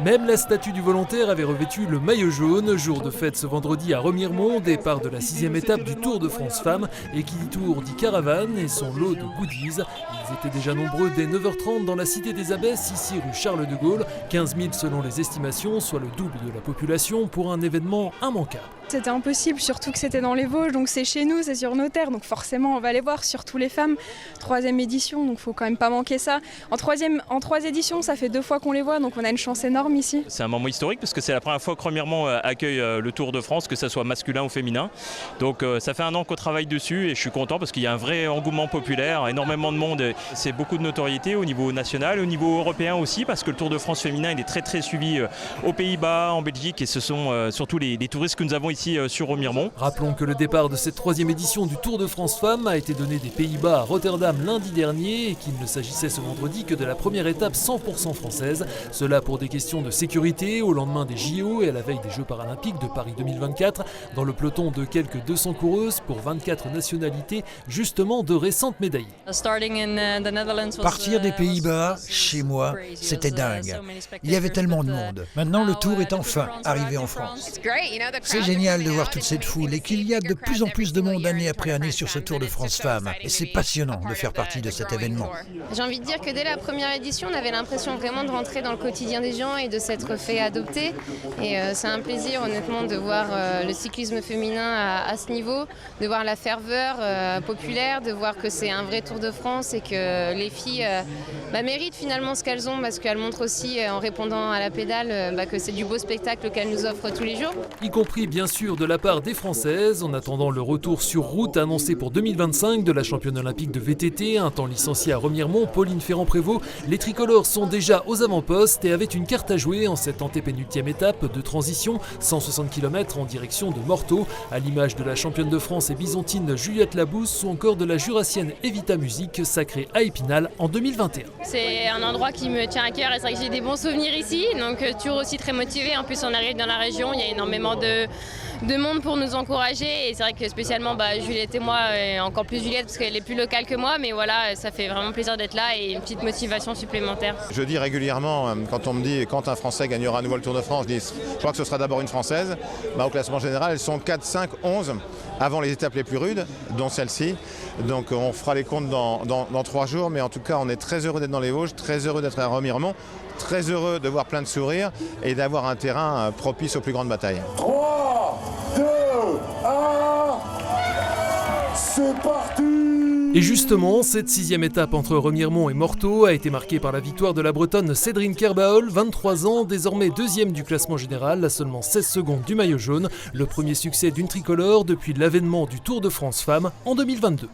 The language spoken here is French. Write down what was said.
Même la statue du volontaire avait revêtu le maillot jaune. Jour de fête ce vendredi à Remiremont, départ de la 6e étape du Tour de France Femmes. Et qui dit tour dit caravane et son lot de goodies. Ils étaient déjà nombreux dès 9h30 dans la Cité des Abbesses, ici rue Charles de Gaulle. 15 000 selon les estimations, soit le double de la population pour un événement immanquable. C'était impossible, surtout que c'était dans les Vosges, donc c'est chez nous, c'est sur nos terres, donc forcément on va les voir, surtout les femmes. 3e édition, donc faut quand même pas manquer ça. En 3 éditions, ça fait 2 fois qu'on les voit, donc on a une chance énorme ici. C'est un moment historique parce que c'est la première fois que Remiremont accueille le Tour de France, que ce soit masculin ou féminin. Donc ça fait un an qu'on travaille dessus et je suis content parce qu'il y a un vrai engouement populaire, énormément de monde. C'est beaucoup de notoriété au niveau national, au niveau européen aussi, parce que le Tour de France féminin il est très très suivi aux Pays-Bas, en Belgique, et ce sont surtout les touristes que nous avons ici sur Remiremont. Rappelons que le départ de cette 3e édition du Tour de France Femmes a été donné des Pays-Bas à Rotterdam lundi dernier et qu'il ne s'agissait ce vendredi que de la première étape 100% française. Cela pour des questions de sécurité au lendemain des JO et à la veille des Jeux paralympiques de Paris 2024. Dans le peloton de quelques 200 coureuses pour 24 nationalités, justement de récentes médaillées. Partir des Pays-Bas, chez moi, c'était dingue. Il y avait tellement de monde. Maintenant, le Tour est enfin arrivé en France. C'est génial de voir toute cette foule et qu'il y a de plus en plus de monde année après année sur ce Tour de France Femmes. Et c'est passionnant de faire partie de cet événement. J'ai envie de dire que dès la première édition, on avait l'impression vraiment de rentrer dans le quotidien des gens et de s'être fait adopter. Et c'est un plaisir honnêtement de voir le cyclisme féminin à ce niveau, de voir la ferveur populaire, de voir que c'est un vrai Tour de France et que les filles méritent finalement ce qu'elles ont parce qu'elles montrent aussi en répondant à la pédale que c'est du beau spectacle qu'elles nous offrent tous les jours. Y compris bien sûr de la part des Françaises, en attendant le retour sur route annoncé pour 2025 de la championne olympique de VTT, un temps licencié à Remiremont, Pauline Ferrand-Prévot. Les tricolores sont déjà aux avant-postes et avaient une carte à jouer en cette antépénultième étape de transition, 160 km en direction de Morteau, à l'image de la championne de France et bisontine Juliette Labousse ou encore de la jurassienne Evita Music, sacrée à Épinal en 2021. C'est un endroit qui me tient à cœur et c'est vrai que j'ai des bons souvenirs ici, donc toujours aussi très motivée. En plus on arrive dans la région, il y a énormément de monde pour nous encourager et c'est vrai que spécialement Juliette et moi, et encore plus Juliette parce qu'elle est plus locale que moi, mais voilà, ça fait vraiment plaisir d'être là et une petite motivation supplémentaire. Je dis régulièrement, quand on me dit quand un Français gagnera à nouveau le Tour de France, je crois que ce sera d'abord une Française. Au classement général, elles sont 4, 5, 11 avant les étapes les plus rudes, dont celle-ci. Donc on fera les comptes dans 3 jours, mais en tout cas on est très heureux d'être dans les Vosges, très heureux d'être à Remiremont, très heureux de voir plein de sourires et d'avoir un terrain propice aux plus grandes batailles. 3, 2, 1, c'est parti! Et justement, cette 6e étape entre Remiremont et Morteau a été marquée par la victoire de la Bretonne Cédrine Kerbaol, 23 ans, désormais 2e du classement général, à seulement 16 secondes du maillot jaune, le premier succès d'une tricolore depuis l'avènement du Tour de France Femmes en 2022.